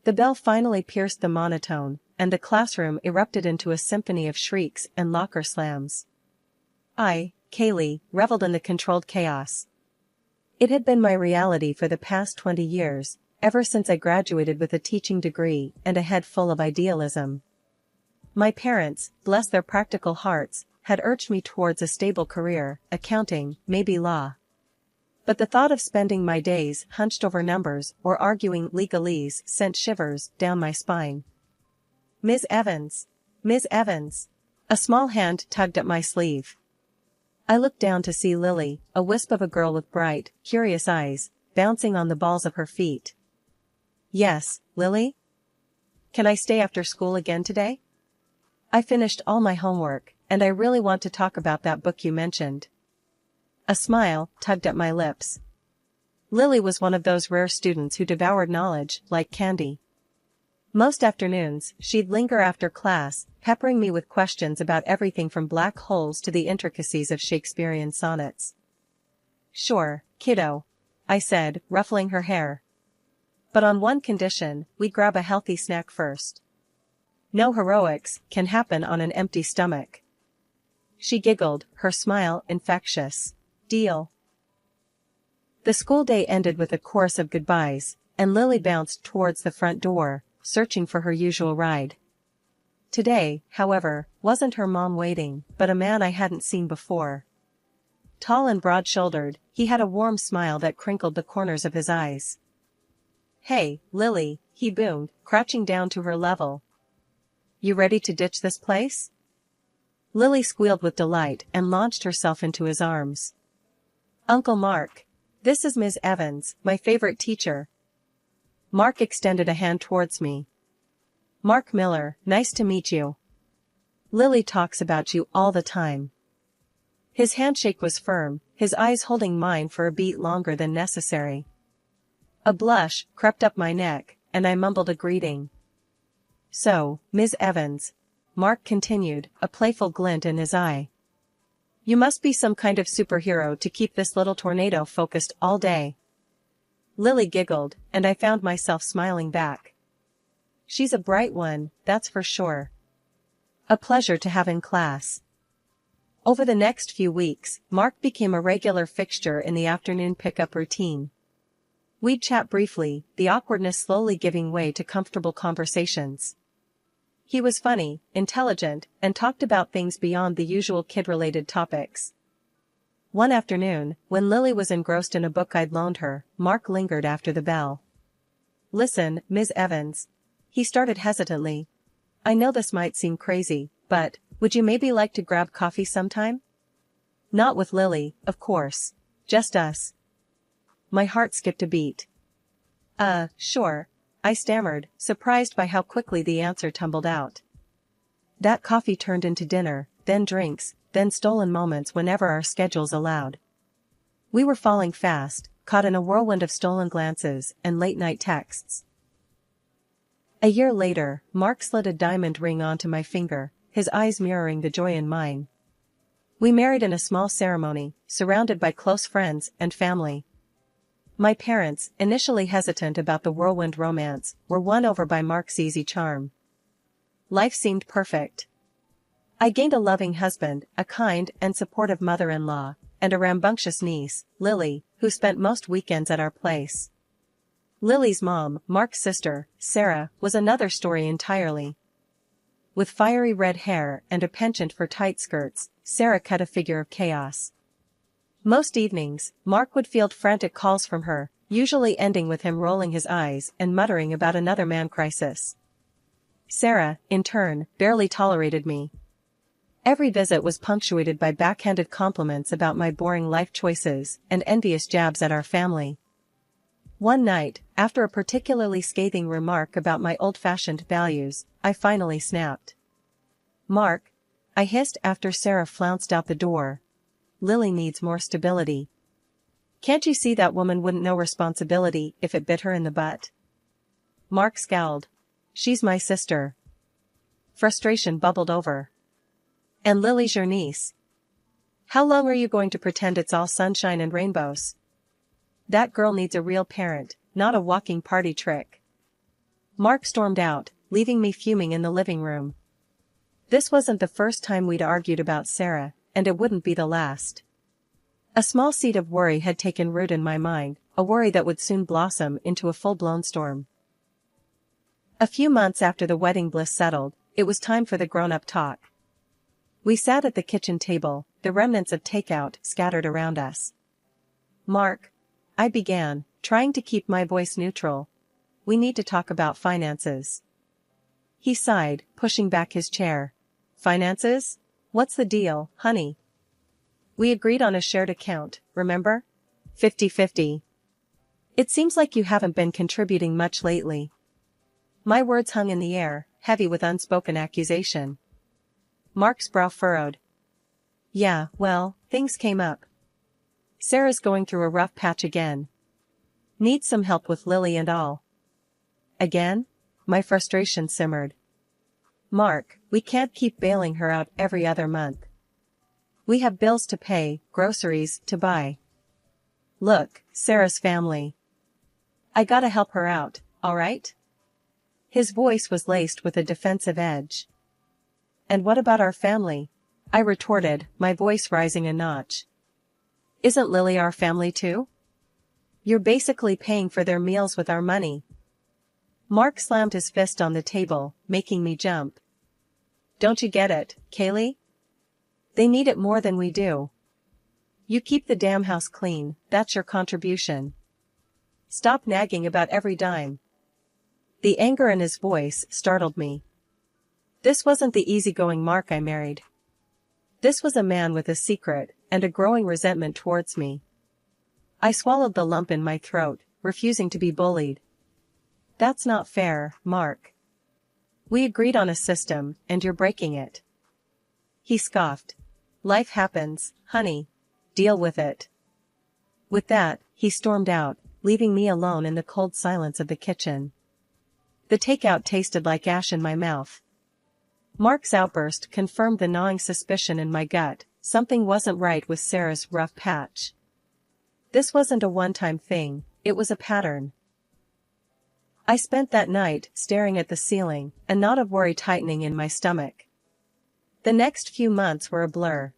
The bell finally pierced the monotone, and the classroom erupted into a symphony of shrieks and locker slams. I, Kaylee, reveled in the controlled chaos. It had been my reality for the past 20 years, ever since I graduated with a teaching degree and a head full of idealism. My parents, bless their practical hearts, had urged me towards a stable career, accounting, maybe law. But the thought of spending my days hunched over numbers or arguing legalese sent shivers down my spine. "Ms. Evans! Ms. Evans!" A small hand tugged at my sleeve. I looked down to see Lily, a wisp of a girl with bright, curious eyes, bouncing on the balls of her feet. "Yes, Lily? Can I stay after school again today? I finished all my homework, and I really want to talk about that book you mentioned." A smile tugged at my lips. Lily was one of those rare students who devoured knowledge like candy. Most afternoons, she'd linger after class, peppering me with questions about everything from black holes to the intricacies of Shakespearean sonnets. "Sure, kiddo," I said, ruffling her hair. "But on one condition, we grab a healthy snack first. No heroics can happen on an empty stomach." She giggled, her smile infectious. "Deal." The school day ended with a chorus of goodbyes, and Lily bounced towards the front door, searching for her usual ride. Today, however, wasn't her mom waiting, but a man I hadn't seen before. Tall and broad-shouldered, he had a warm smile that crinkled the corners of his eyes. "Hey, Lily," he boomed, crouching down to her level. "You ready to ditch this place?" Lily squealed with delight and launched herself into his arms. "Uncle Mark. This is Ms. Evans, my favorite teacher." Mark extended a hand towards me. "Mark Miller, nice to meet you. Lily talks about you all the time." His handshake was firm, his eyes holding mine for a beat longer than necessary. A blush crept up my neck, and I mumbled a greeting. "So, Ms. Evans," Mark continued, a playful glint in his eye. "You must be some kind of superhero to keep this little tornado focused all day." Lily giggled, and I found myself smiling back. "She's a bright one, that's for sure. A pleasure to have in class." Over the next few weeks, Mark became a regular fixture in the afternoon pickup routine. We'd chat briefly, the awkwardness slowly giving way to comfortable conversations. He was funny, intelligent, and talked about things beyond the usual kid-related topics. One afternoon, when Lily was engrossed in a book I'd loaned her, Mark lingered after the bell. "Listen, Ms. Evans." He started hesitantly. "I know this might seem crazy, but would you maybe like to grab coffee sometime? Not with Lily, of course. Just us." My heart skipped a beat. Sure," I stammered, surprised by how quickly the answer tumbled out. That coffee turned into dinner, then drinks, then stolen moments whenever our schedules allowed. We were falling fast, caught in a whirlwind of stolen glances and late-night texts. A year later, Mark slid a diamond ring onto my finger, his eyes mirroring the joy in mine. We married in a small ceremony, surrounded by close friends and family. My parents, initially hesitant about the whirlwind romance, were won over by Mark's easy charm. Life seemed perfect. I gained a loving husband, a kind and supportive mother-in-law, and a rambunctious niece, Lily, who spent most weekends at our place. Lily's mom, Mark's sister, Sarah, was another story entirely. With fiery red hair and a penchant for tight skirts, Sarah cut a figure of chaos. Most evenings, Mark would field frantic calls from her, usually ending with him rolling his eyes and muttering about another man crisis. Sarah, in turn, barely tolerated me. Every visit was punctuated by backhanded compliments about my boring life choices and envious jabs at our family. One night, after a particularly scathing remark about my old-fashioned values, I finally snapped. "Mark," I hissed after Sarah flounced out the door, "Lily needs more stability. Can't you see that woman wouldn't know responsibility if it bit her in the butt?" Mark scowled. "She's my sister." Frustration bubbled over. "And Lily's your niece. How long are you going to pretend it's all sunshine and rainbows? That girl needs a real parent, not a walking party trick." Mark stormed out, leaving me fuming in the living room. This wasn't the first time we'd argued about Sarah, and it wouldn't be the last. A small seed of worry had taken root in my mind, a worry that would soon blossom into a full-blown storm. A few months after the wedding bliss settled, it was time for the grown-up talk. We sat at the kitchen table, the remnants of takeout scattered around us. "Mark," I began, trying to keep my voice neutral, "we need to talk about finances." He sighed, pushing back his chair. "Finances? What's the deal, honey? We agreed on a shared account, remember? 50-50. It seems like you haven't been contributing much lately." My words hung in the air, heavy with unspoken accusation. Mark's brow furrowed. "Yeah, well, things came up. Sarah's going through a rough patch again. Needs some help with Lily and all." "Again?" My frustration simmered. "Mark, we can't keep bailing her out every other month. We have bills to pay, groceries to buy. Look, Sarah's family. I gotta help her out, alright?" His voice was laced with a defensive edge. "And what about our family?" I retorted, my voice rising a notch. "Isn't Lily our family too? You're basically paying for their meals with our money." Mark slammed his fist on the table, making me jump. "Don't you get it, Kaylee? They need it more than we do. You keep the damn house clean, that's your contribution. Stop nagging about every dime." The anger in his voice startled me. This wasn't the easygoing Mark I married. This was a man with a secret, and a growing resentment towards me. I swallowed the lump in my throat, refusing to be bullied. "That's not fair, Mark. We agreed on a system, and you're breaking it." He scoffed. "Life happens, honey. Deal with it." With that, he stormed out, leaving me alone in the cold silence of the kitchen. The takeout tasted like ash in my mouth. Mark's outburst confirmed the gnawing suspicion in my gut, something wasn't right with Sarah's rough patch. This wasn't a one-time thing, it was a pattern. I spent that night staring at the ceiling, a knot of worry tightening in my stomach. The next few months were a blur.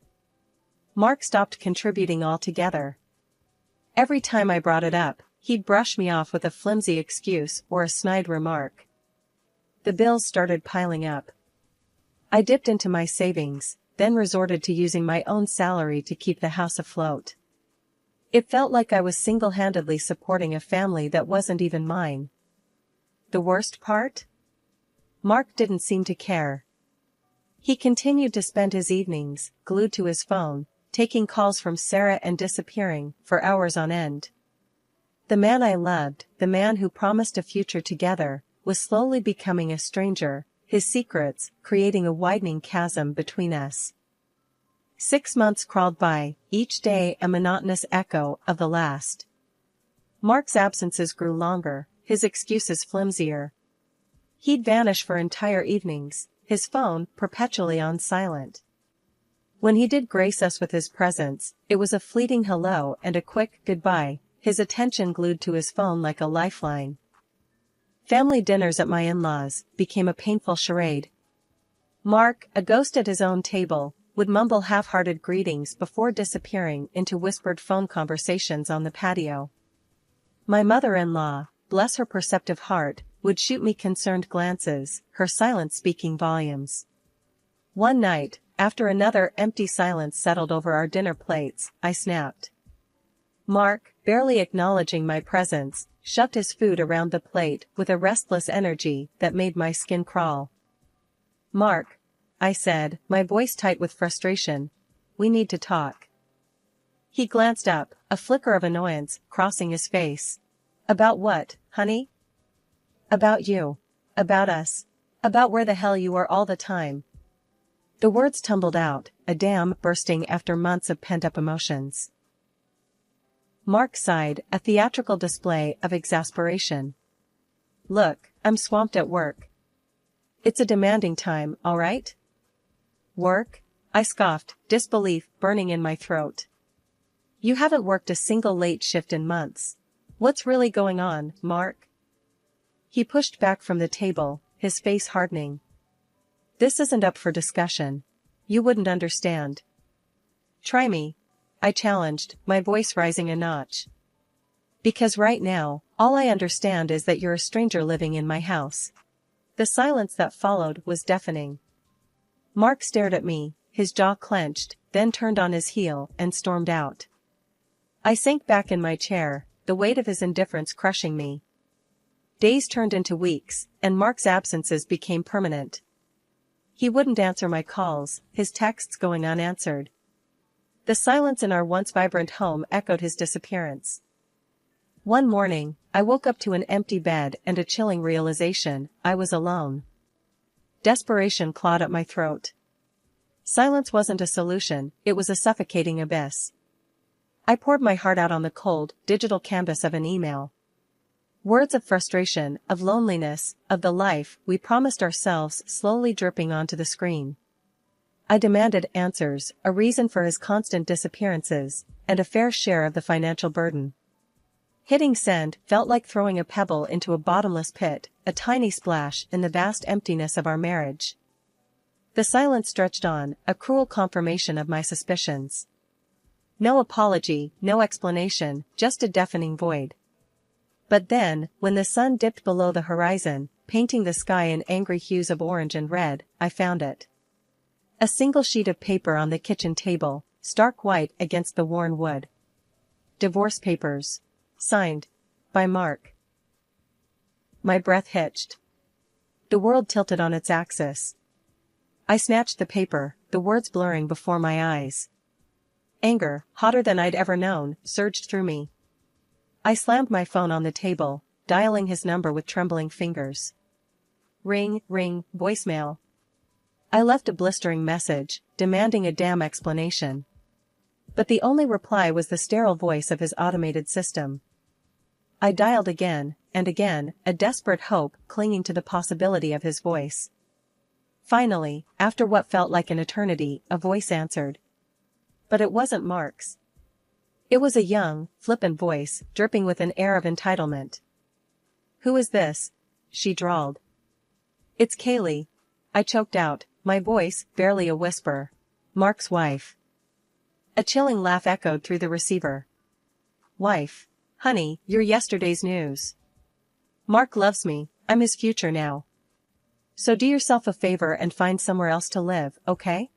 Mark stopped contributing altogether. Every time I brought it up, he'd brush me off with a flimsy excuse or a snide remark. The bills started piling up. I dipped into my savings, then resorted to using my own salary to keep the house afloat. It felt like I was single-handedly supporting a family that wasn't even mine. The worst part? Mark didn't seem to care. He continued to spend his evenings, glued to his phone, taking calls from Sarah and disappearing, for hours on end. The man I loved, the man who promised a future together, was slowly becoming a stranger, his secrets creating a widening chasm between us. 6 months crawled by, each day a monotonous echo of the last. Mark's absences grew longer, his excuses flimsier. He'd vanish for entire evenings, his phone perpetually on silent. When he did grace us with his presence, it was a fleeting hello and a quick goodbye, his attention glued to his phone like a lifeline. Family dinners at my in-laws became a painful charade. Mark, a ghost at his own table, would mumble half-hearted greetings before disappearing into whispered phone conversations on the patio. My mother-in-law, bless her perceptive heart, would shoot me concerned glances, her silence speaking volumes. One night, after another empty silence settled over our dinner plates, I snapped. Mark, barely acknowledging my presence, shoved his food around the plate with a restless energy that made my skin crawl. "Mark," I said, my voice tight with frustration, "we need to talk." He glanced up, a flicker of annoyance crossing his face. "About what, honey?" "About you. About us. About where the hell you were all the time." The words tumbled out, a dam bursting after months of pent-up emotions. Mark sighed, a theatrical display of exasperation. "Look, I'm swamped at work. It's a demanding time, all right?" "Work?" I scoffed, disbelief burning in my throat. "You haven't worked a single late shift in months. What's really going on, Mark?" He pushed back from the table, his face hardening. This isn't up for discussion. You wouldn't understand. Try me, I challenged, my voice rising a notch. Because right now, all I understand is that you're a stranger living in my house. The silence that followed was deafening. Mark stared at me, his jaw clenched, then turned on his heel and stormed out. I sank back in my chair, the weight of his indifference crushing me. Days turned into weeks, and Mark's absences became permanent. He wouldn't answer my calls, his texts going unanswered. The silence in our once vibrant home echoed his disappearance. One morning, I woke up to an empty bed and a chilling realization: I was alone. Desperation clawed at my throat. Silence wasn't a solution, it was a suffocating abyss. I poured my heart out on the cold, digital canvas of an email. Words of frustration, of loneliness, of the life we promised ourselves slowly dripping onto the screen. I demanded answers, a reason for his constant disappearances, and a fair share of the financial burden. Hitting send felt like throwing a pebble into a bottomless pit, a tiny splash in the vast emptiness of our marriage. The silence stretched on, a cruel confirmation of my suspicions. No apology, no explanation, just a deafening void. But then, when the sun dipped below the horizon, painting the sky in angry hues of orange and red, I found it. A single sheet of paper on the kitchen table, stark white against the worn wood. Divorce papers. Signed. By Mark. My breath hitched. The world tilted on its axis. I snatched the paper, the words blurring before my eyes. Anger, hotter than I'd ever known, surged through me. I slammed my phone on the table, dialing his number with trembling fingers. Ring, ring, voicemail. I left a blistering message, demanding a damn explanation. But the only reply was the sterile voice of his automated system. I dialed again, and again, a desperate hope clinging to the possibility of his voice. Finally, after what felt like an eternity, a voice answered. But it wasn't Mark's. It was a young, flippant voice, dripping with an air of entitlement. "Who is this?" she drawled. "It's Kaylee," I choked out, my voice barely a whisper. "Mark's wife." A chilling laugh echoed through the receiver. "Wife? Honey, you're yesterday's news. Mark loves me, I'm his future now. So do yourself a favor and find somewhere else to live, okay?"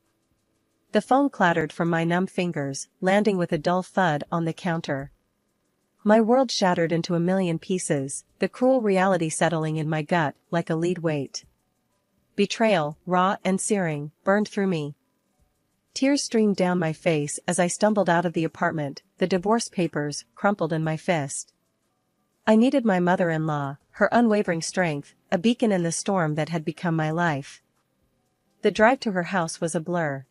The phone clattered from my numb fingers, landing with a dull thud on the counter. My world shattered into a million pieces, the cruel reality settling in my gut like a lead weight. Betrayal, raw and searing, burned through me. Tears streamed down my face as I stumbled out of the apartment, the divorce papers crumpled in my fist. I needed my mother-in-law, her unwavering strength, a beacon in the storm that had become my life. The drive to her house was a blur.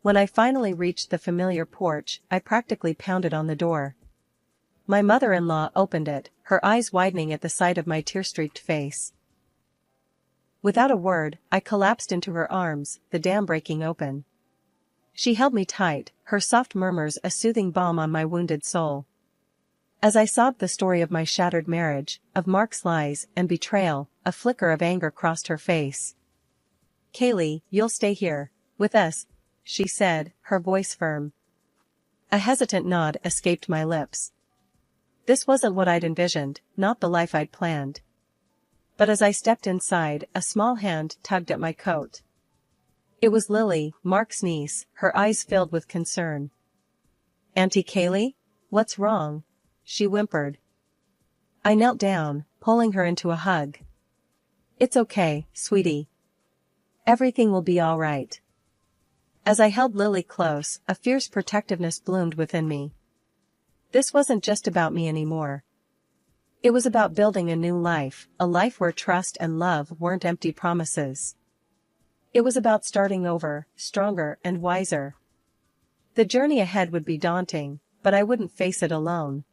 When I finally reached the familiar porch, I practically pounded on the door. My mother-in-law opened it, her eyes widening at the sight of my tear-streaked face. Without a word, I collapsed into her arms, the dam breaking open. She held me tight, her soft murmurs a soothing balm on my wounded soul. As I sobbed the story of my shattered marriage, of Mark's lies and betrayal, a flicker of anger crossed her face. "Kaylee, you'll stay here, with us," she said, her voice firm. A hesitant nod escaped my lips. This wasn't what I'd envisioned, not the life I'd planned. But as I stepped inside, a small hand tugged at my coat. It was Lily, Mark's niece, her eyes filled with concern. "Auntie Kaylee? What's wrong?" she whimpered. I knelt down, pulling her into a hug. "It's okay, sweetie. Everything will be all right." As I held Lily close, a fierce protectiveness bloomed within me. This wasn't just about me anymore. It was about building a new life, a life where trust and love weren't empty promises. It was about starting over, stronger and wiser. The journey ahead would be daunting, but I wouldn't face it alone.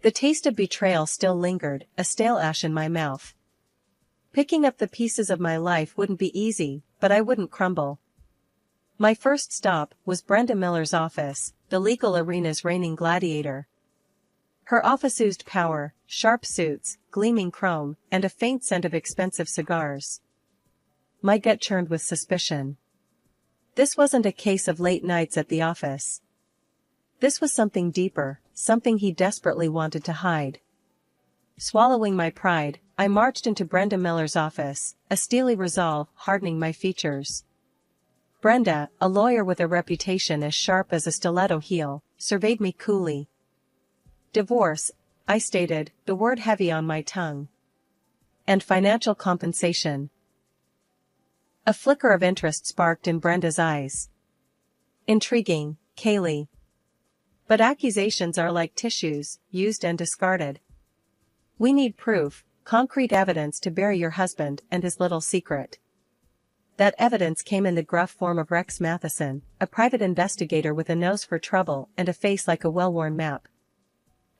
The taste of betrayal still lingered, a stale ash in my mouth. Picking up the pieces of my life wouldn't be easy, but I wouldn't crumble. My first stop was Brenda Miller's office, the legal arena's reigning gladiator. Her office oozed power, sharp suits, gleaming chrome, and a faint scent of expensive cigars. My gut churned with suspicion. This wasn't a case of late nights at the office. This was something deeper, something he desperately wanted to hide. Swallowing my pride, I marched into Brenda Miller's office, a steely resolve hardening my features. Brenda, a lawyer with a reputation as sharp as a stiletto heel, surveyed me coolly. "Divorce," I stated, the word heavy on my tongue. "And financial compensation." A flicker of interest sparked in Brenda's eyes. "Intriguing, Kaylee. But accusations are like tissues, used and discarded. We need proof, concrete evidence to bury your husband and his little secret." That evidence came in the gruff form of Rex Matheson, a private investigator with a nose for trouble and a face like a well-worn map.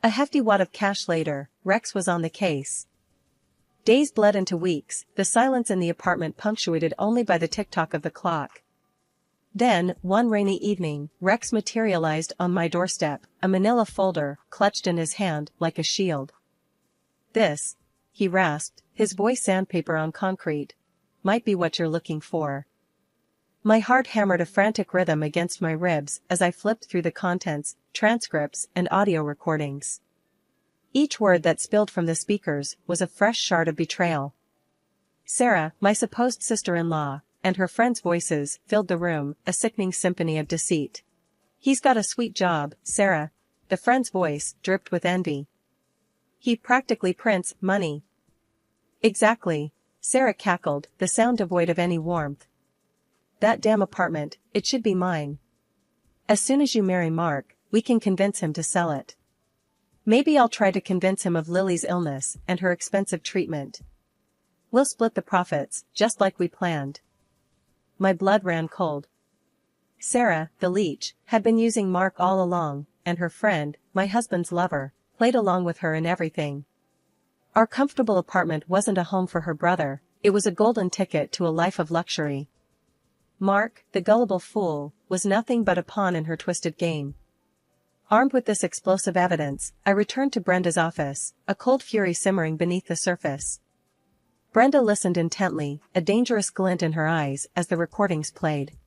A hefty wad of cash later, Rex was on the case. Days bled into weeks, the silence in the apartment punctuated only by the tick-tock of the clock. Then, one rainy evening, Rex materialized on my doorstep, a manila folder, clutched in his hand like a shield. "This," he rasped, his voice sandpaper on concrete, "might be what you're looking for." My heart hammered a frantic rhythm against my ribs as I flipped through the contents, transcripts, and audio recordings. Each word that spilled from the speakers was a fresh shard of betrayal. Sarah, my supposed sister-in-law, and her friends' voices filled the room, a sickening symphony of deceit. "He's got a sweet job, Sarah," the friend's voice dripped with envy. "He practically prints money." "Exactly," Sarah cackled, the sound devoid of any warmth. "That damn apartment, it should be mine. As soon as you marry Mark, we can convince him to sell it. Maybe I'll try to convince him of Lily's illness and her expensive treatment. We'll split the profits, just like we planned." My blood ran cold. Sarah, the leech, had been using Mark all along, and her friend, my husband's lover, played along with her in everything. Our comfortable apartment wasn't a home for her brother, it was a golden ticket to a life of luxury. Mark, the gullible fool, was nothing but a pawn in her twisted game. Armed with this explosive evidence, I returned to Brenda's office, a cold fury simmering beneath the surface. Brenda listened intently, a dangerous glint in her eyes as the recordings played.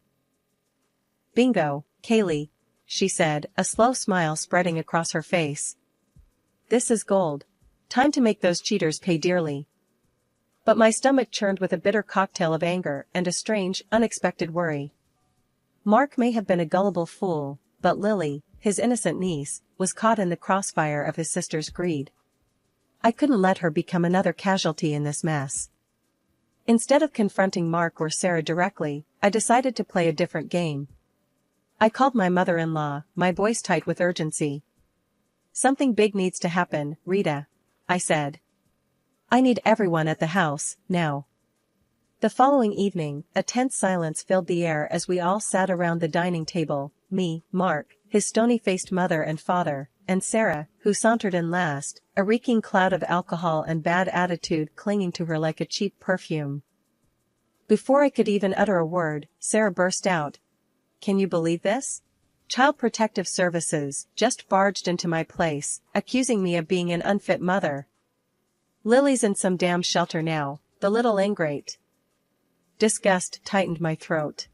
"Bingo, Kaylee," she said, a slow smile spreading across her face. "This is gold. Time to make those cheaters pay dearly." But my stomach churned with a bitter cocktail of anger and a strange, unexpected worry. Mark may have been a gullible fool, but Lily, his innocent niece, was caught in the crossfire of his sister's greed. I couldn't let her become another casualty in this mess. Instead of confronting Mark or Sarah directly, I decided to play a different game. I called my mother-in-law, my voice tight with urgency. "Something big needs to happen, Rita," I said. "I need everyone at the house, now." The following evening, a tense silence filled the air as we all sat around the dining table, me, Mark, his stony-faced mother and father, and Sarah, who sauntered in last, a reeking cloud of alcohol and bad attitude clinging to her like a cheap perfume. Before I could even utter a word, Sarah burst out. "Can you believe this? Child Protective Services just barged into my place, accusing me of being an unfit mother. Lily's in some damn shelter now, the little ingrate." Disgust tightened my throat.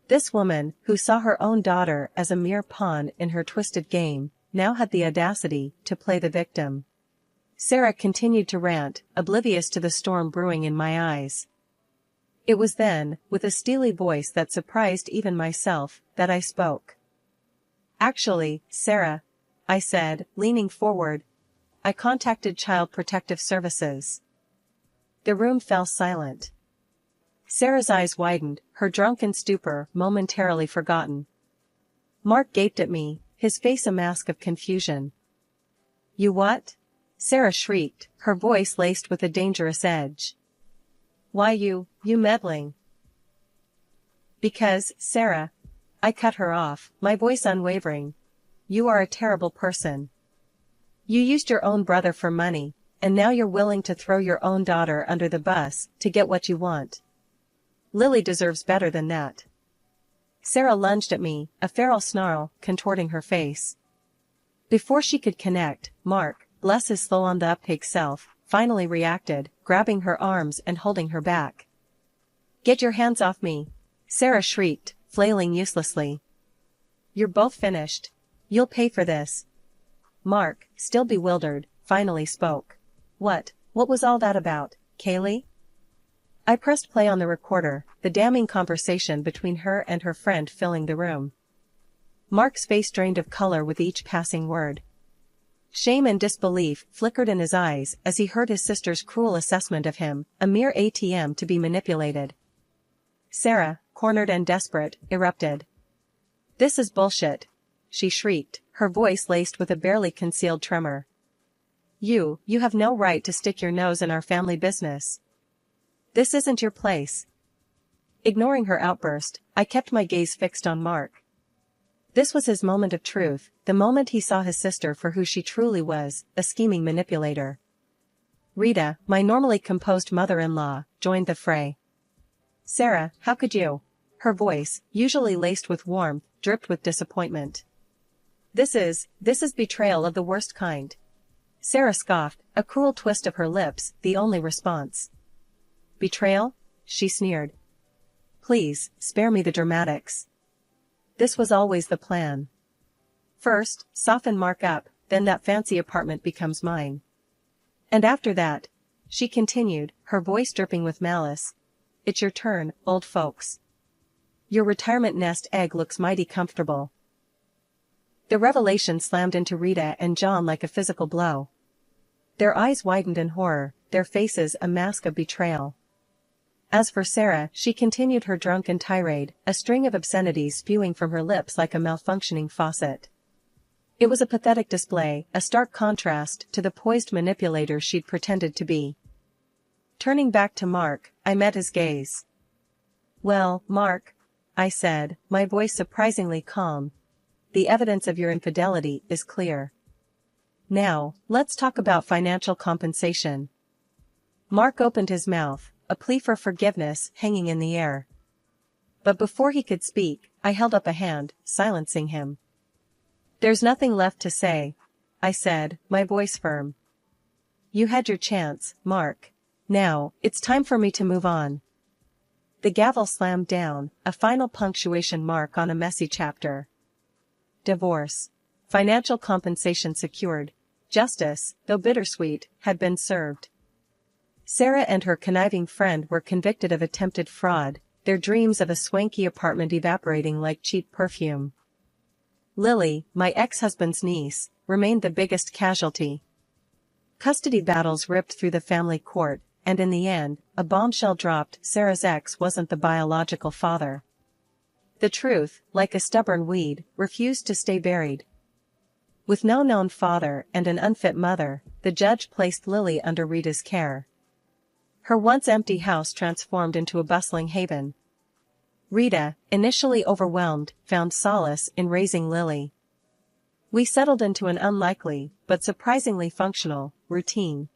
This woman, who saw her own daughter as a mere pawn in her twisted game, now had the audacity to play the victim. Sarah continued to rant, oblivious to the storm brewing in my eyes. It was then, with a steely voice that surprised even myself, that I spoke. "Actually, Sarah," I said, leaning forward, "I contacted Child Protective Services." The room fell silent. Sarah's eyes widened, her drunken stupor momentarily forgotten. Mark gaped at me, his face a mask of confusion. "You what?" Sarah shrieked, her voice laced with a dangerous edge. "Why you meddling?" "Because, Sarah," I cut her off, my voice unwavering, "you are a terrible person. You used your own brother for money, and now you're willing to throw your own daughter under the bus to get what you want. Lily deserves better than that." Sarah lunged at me, a feral snarl contorting her face. Before she could connect, Mark, bless his slow-on-the-uptake self, finally reacted, grabbing her arms and holding her back. "Get your hands off me!" Sarah shrieked, flailing uselessly. "You're both finished. You'll pay for this." Mark, still bewildered, finally spoke. What was all that about, Kaylee?" I pressed play on the recorder, the damning conversation between her and her friend filling the room. Mark's face drained of color with each passing word. Shame and disbelief flickered in his eyes as he heard his sister's cruel assessment of him, a mere ATM to be manipulated. Sarah, cornered and desperate, erupted. "This is bullshit," she shrieked, her voice laced with a barely concealed tremor. You have no right to stick your nose in our family business. This isn't your place." Ignoring her outburst, I kept my gaze fixed on Mark. This was his moment of truth, the moment he saw his sister for who she truly was, a scheming manipulator. Rita, my normally composed mother-in-law, joined the fray. "Sarah, how could you?" Her voice, usually laced with warmth, dripped with disappointment. This is betrayal of the worst kind." Sarah scoffed, a cruel twist of her lips, the only response. "Betrayal?" she sneered. "Please, spare me the dramatics. This was always the plan. First, soften Mark up, then that fancy apartment becomes mine. And after that," she continued, her voice dripping with malice, "it's your turn, old folks. Your retirement nest egg looks mighty comfortable." The revelation slammed into Rita and John like a physical blow. Their eyes widened in horror, their faces a mask of betrayal. As for Sarah, she continued her drunken tirade, a string of obscenities spewing from her lips like a malfunctioning faucet. It was a pathetic display, a stark contrast to the poised manipulator she'd pretended to be. Turning back to Mark, I met his gaze. "Well, Mark," I said, my voice surprisingly calm, "the evidence of your infidelity is clear. Now, let's talk about financial compensation." Mark opened his mouth, a plea for forgiveness hanging in the air. But before he could speak, I held up a hand, silencing him. "There's nothing left to say," I said, my voice firm. "You had your chance, Mark. Now, it's time for me to move on." The gavel slammed down, a final punctuation mark on a messy chapter. Divorce. Financial compensation secured. Justice, though bittersweet, had been served. Sarah and her conniving friend were convicted of attempted fraud, their dreams of a swanky apartment evaporating like cheap perfume. Lily, my ex-husband's niece, remained the biggest casualty. Custody battles ripped through the family court, and in the end, a bombshell dropped: Sarah's ex wasn't the biological father. The truth, like a stubborn weed, refused to stay buried. With no known father and an unfit mother, the judge placed Lily under Rita's care. Her once empty house transformed into a bustling haven. Rita, initially overwhelmed, found solace in raising Lily. We settled into an unlikely, but surprisingly functional, routine.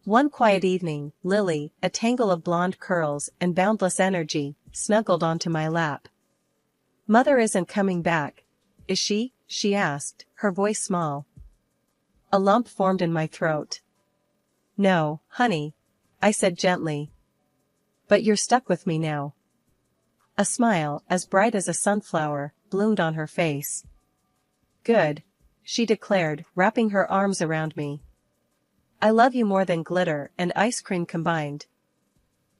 One quiet evening, Lily, a tangle of blonde curls and boundless energy, snuggled onto my lap. "Mother isn't coming back, is she?" she asked, her voice small. A lump formed in my throat. "No, honey," I said gently. "But you're stuck with me now." A smile, as bright as a sunflower, bloomed on her face. "Good," she declared, wrapping her arms around me. "I love you more than glitter and ice cream combined."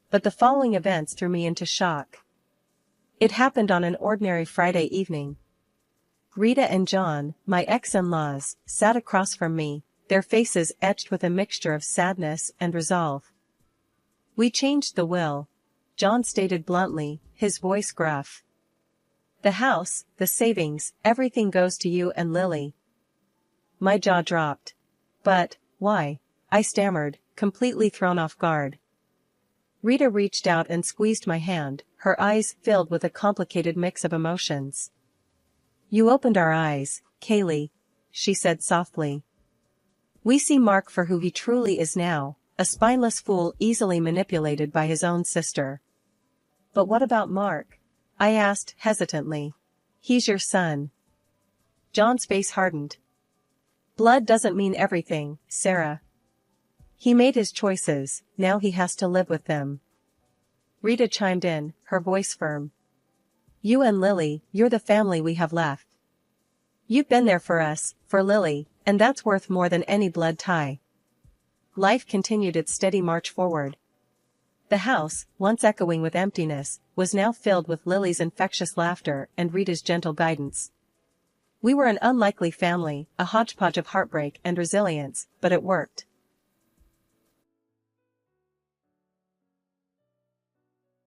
But the following events threw me into shock. It happened on an ordinary Friday evening. Rita and John, my ex-in-laws, sat across from me, their faces etched with a mixture of sadness and resolve. "We changed the will," John stated bluntly, his voice gruff. "The house, the savings, everything goes to you and Lily." My jaw dropped. "But, why?" I stammered, completely thrown off guard. Rita reached out and squeezed my hand, her eyes filled with a complicated mix of emotions. "You opened our eyes, Kaylee," she said softly. "We see Mark for who he truly is now, a spineless fool easily manipulated by his own sister." "But what about Mark?" I asked hesitantly. "He's your son." John's face hardened. "Blood doesn't mean everything, Sarah. He made his choices, now he has to live with them. Rita chimed in, her voice firm. You and Lily, you're the family we have left. You've been there for us, for Lily, and that's worth more than any blood tie. Life continued its steady march forward. The house, once echoing with emptiness, was now filled with Lily's infectious laughter and Rita's gentle guidance. We were an unlikely family, a hodgepodge of heartbreak and resilience, but it worked.